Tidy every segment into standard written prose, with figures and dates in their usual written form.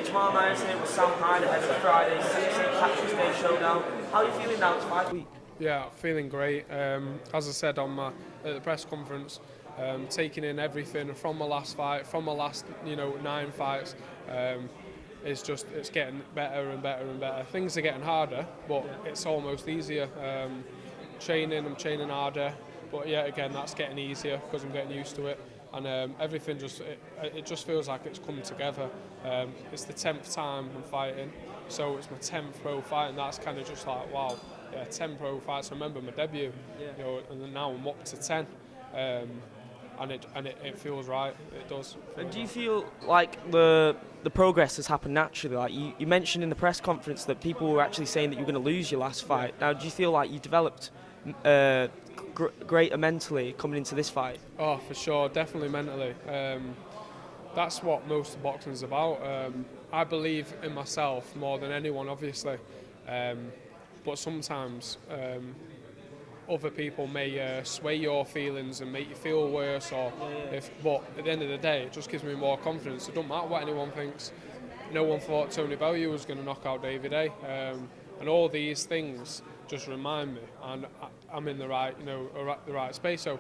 tomorrow night here with Sam Hyde ahead of Friday's St Patrick's Day showdown. How are you feeling now? It's 5 weeks. Yeah, feeling great. As I said at the press conference, taking in everything from my last fight, from my last 9 fights. It's getting better and better and better. Things are getting harder, but it's almost easier. I'm training harder, but yeah, again, that's getting easier because I'm getting used to it. And everything it just feels like it's come together. It's the 10th time I'm fighting, so it's my 10th pro fight, and that's kind of just like, wow, yeah, 10 pro fights. I remember my debut, and then now I'm up to 10. And it feels right. It does. And do you feel like the progress has happened naturally? Like you mentioned in the press conference that people were actually saying that you're going to lose your last fight. Now, do you feel like you developed greater mentally coming into this fight? Oh, for sure, definitely mentally. That's what most of boxing is about. I believe in myself more than anyone, obviously, but sometimes other people may sway your feelings and make you feel worse, but at the end of the day, it just gives me more confidence. It doesn't matter what anyone thinks. No one thought Tony Bellew was going to knock out David A. And all these things just remind me, and I'm in the right space. So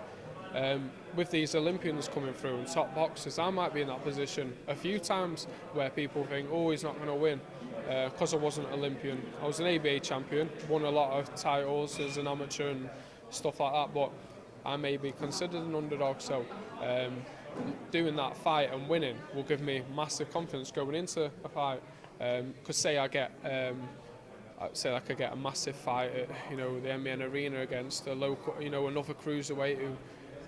with these Olympians coming through and top boxers, I might be in that position a few times where people think, oh, he's not going to win. Because I wasn't an Olympian. I was an ABA champion, won a lot of titles as an amateur and stuff like that, but I may be considered an underdog, so doing that fight and winning will give me massive confidence going into a fight. Because say I get a massive fight at the MEN Arena against a local, another cruiserweight who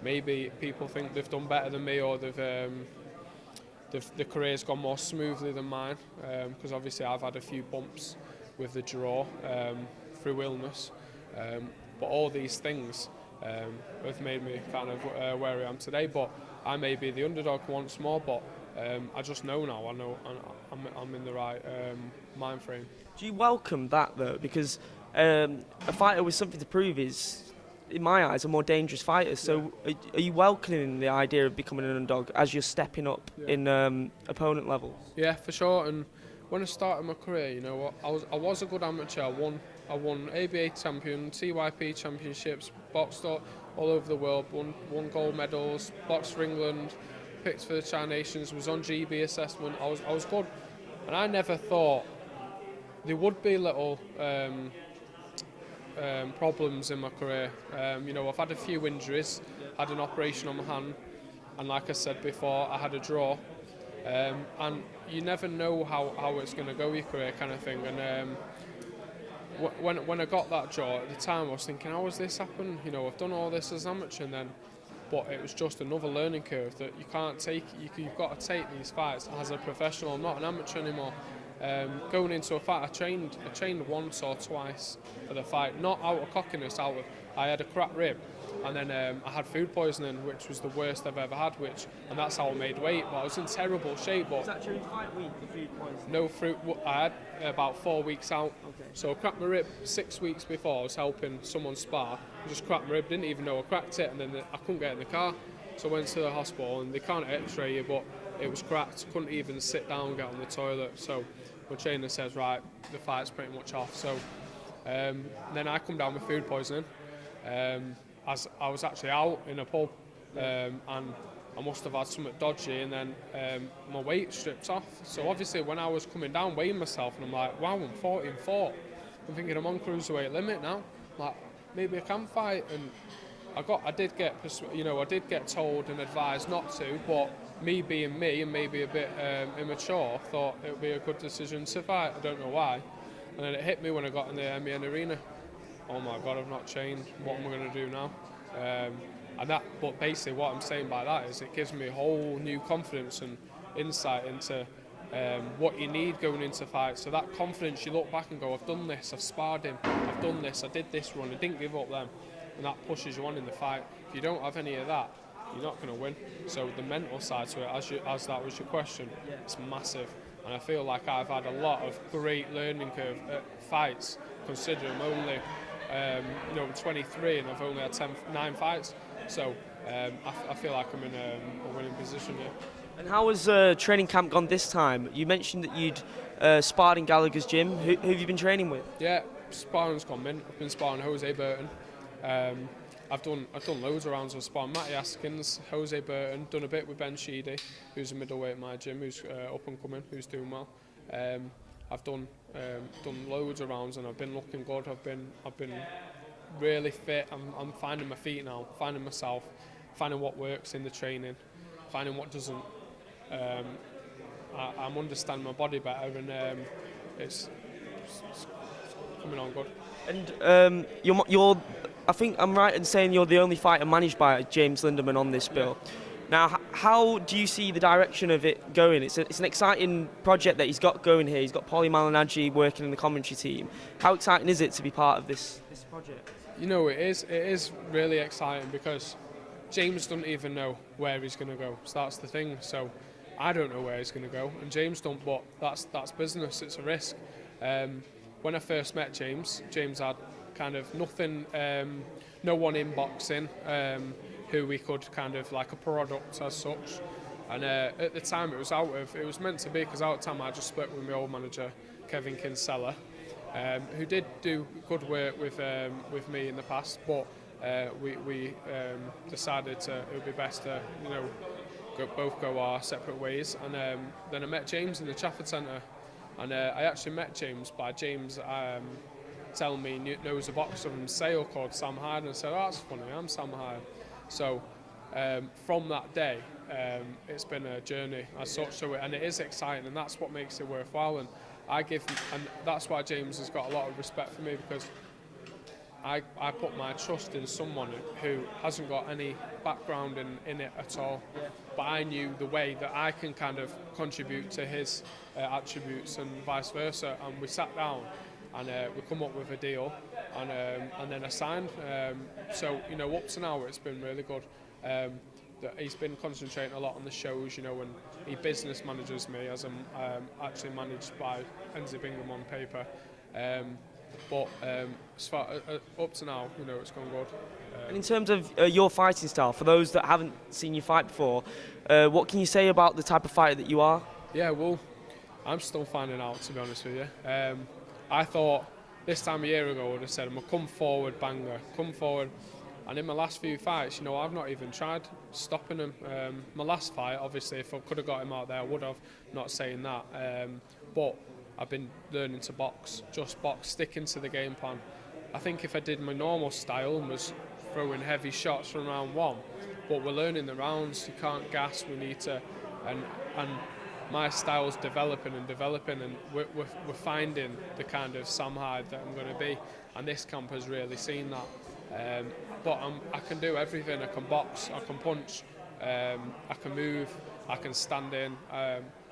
maybe people think they've done better than me, or the career's gone more smoothly than mine, because obviously I've had a few bumps with the draw through illness, but all these things have made me kind of where I am today. But I may be the underdog once more, but I just know now. I know I'm in the right mind frame. Do you welcome that though? Because a fighter with something to prove is, in my eyes, a more dangerous fighter. So are you welcoming the idea of becoming an underdog as you're stepping up in opponent levels? Yeah, for sure. And when I started my career, I was a good amateur. I won ABA champion, TYP championships, boxed all over the world, won gold medals, boxed for England, picked for the Tri Nations, was on GB assessment. I was good, and I never thought there would be little problems in my career. I've had a few injuries, had an operation on my hand, and like I said before, I had a draw, and you never know how it's going to go, your career kind of thing. And when I got that draw at the time, I was thinking, how has this happened? I've done all this as amateur, but it was just another learning curve that you can't take. You've got to take these fights as a professional, not an amateur anymore. Going into a fight, I trained once or twice for the fight, not out of cockiness, I had a cracked rib, and then I had food poisoning, which was the worst I've ever had, and that's how I made weight. But I was in terrible shape. But was that during fight week, the food poisoning? No fruit. I had about 4 weeks out. Okay. So I cracked my rib 6 weeks before. I was helping someone spar. I just cracked my rib, didn't even know I cracked it, and then I couldn't get in the car. So I went to the hospital, and they can't X-ray you, but it was cracked. Couldn't even sit down and get on the toilet. So my trainer says, right, the fight's pretty much off. So then I come down with food poisoning. As I was actually out in a pub, and I must have had something dodgy, and then my weight stripped off. So obviously when I was coming down weighing myself, and I'm like, wow, I'm 14-4. I'm thinking I'm on cruiserweight limit now. Like, maybe I can fight. And I did get told and advised not to, but me being me and maybe a bit immature, thought it would be a good decision to fight. I don't know why. And then it hit me when I got in the MEN Arena. Oh my God, I've not changed. What am I going to do now? But basically what I'm saying by that is it gives me a whole new confidence and insight into what you need going into fights. So that confidence, you look back and go, I've done this, I've sparred him, I've done this, I did this run, I didn't give up then. And that pushes you on in the fight. If you don't have any of that, you're not going to win. So the mental side to it, as that was your question, it's massive. And I feel like I've had a lot of great learning curve at fights, considering I'm only 23 and I've only had 9 fights. So I feel like I'm in a winning position here. And how has training camp gone this time? You mentioned that you'd sparred in Gallagher's gym. Who have you been training with? Yeah, sparring's gone mint. I've been sparring Jose Burton. I've done loads of rounds of sparring. Matty Askins, Jose Burton, done a bit with Ben Sheedy, who's a middleweight in my gym, who's up and coming, who's doing well. I've done loads of rounds and I've been looking good. I've been really fit. I'm finding my feet now, finding myself, finding what works in the training, finding what doesn't. I'm understanding my body better, and it's coming on good. And you're, I think I'm right in saying you're the only fighter managed by James Lindemann on this bill. Yeah. Now, how do you see the direction of it going? It's an exciting project that he's got going here. He's got Paulie Malignaggi working in the commentary team. How exciting is it to be part of this project? You know, it is really exciting because James doesn't even know where he's going to go. So that's the thing. So I don't know where he's going to go, and James don't. But that's business. It's a risk. When I first met James had kind of nothing, no one in boxing who we could kind of like a product as such. And at the time it was meant to be, because at the time I just split with my old manager Kevin Kinsella, who did do good work with me in the past, but we decided it would be best to both go our separate ways. And then I met James in the Trafford Centre, and I actually met James by James telling me he knows a boxer from Sale called Sam Hyde, and I said, "Oh, that's funny, I'm Sam Hyde." So from that day, it's been a journey as such, and it is exciting, and that's what makes it worthwhile. And that's why James has got a lot of respect for me, because I put my trust in someone who hasn't got any background in it at all, but I knew the way that I can kind of contribute to his attributes and vice versa, and we sat down and we come up with a deal, and then I signed. So up to now it's been really good. He's been concentrating a lot on the shows, and he business manages me as I'm actually managed by Enzi Bingham on paper. But as far up to now, it's gone good. And in terms of your fighting style, for those that haven't seen you fight before, what can you say about the type of fighter that you are? Yeah, well, I'm still finding out, to be honest with you. I thought this time a year ago I would have said I'm a come forward banger, come forward. And in my last few fights, I've not even tried stopping him. My last fight, obviously, if I could have got him out there, I would have, not saying that. But I've been learning to box, just box, sticking to the game plan. I think if I did my normal style and was throwing heavy shots from round one, but we're learning the rounds, you can't gas, we need to, and my style's developing, and we're finding the kind of Sam Hyde that I'm going to be, and this camp has really seen that. But I can do everything. I can box, I can punch, I can move, I can stand in.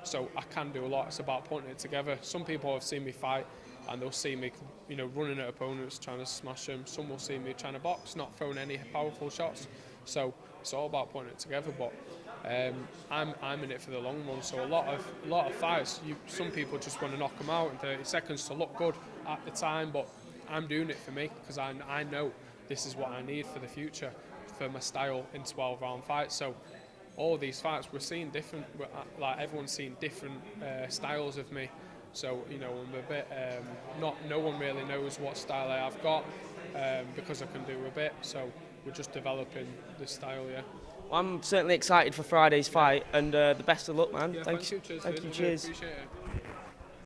So I can do a lot. It's about putting it together. Some people have seen me fight, and they'll see me, running at opponents, trying to smash them. Some will see me trying to box, not throwing any powerful shots. So it's all about putting it together. But I'm in it for the long run. So a lot of fights, some people just want to knock them out in 30 seconds to look good at the time. But I'm doing it for me, because I know this is what I need for the future, for my style in 12-round fights. So all these fights, we're seeing different, like everyone's seeing different styles of me. So I'm a bit no one really knows what style I have got, because I can do a bit. So we're just developing this style. Yeah. Well, I'm certainly excited for Friday's fight, and the best of luck, man. Yeah, Thank you. Cheers. Thank you. Cheers. Appreciate it.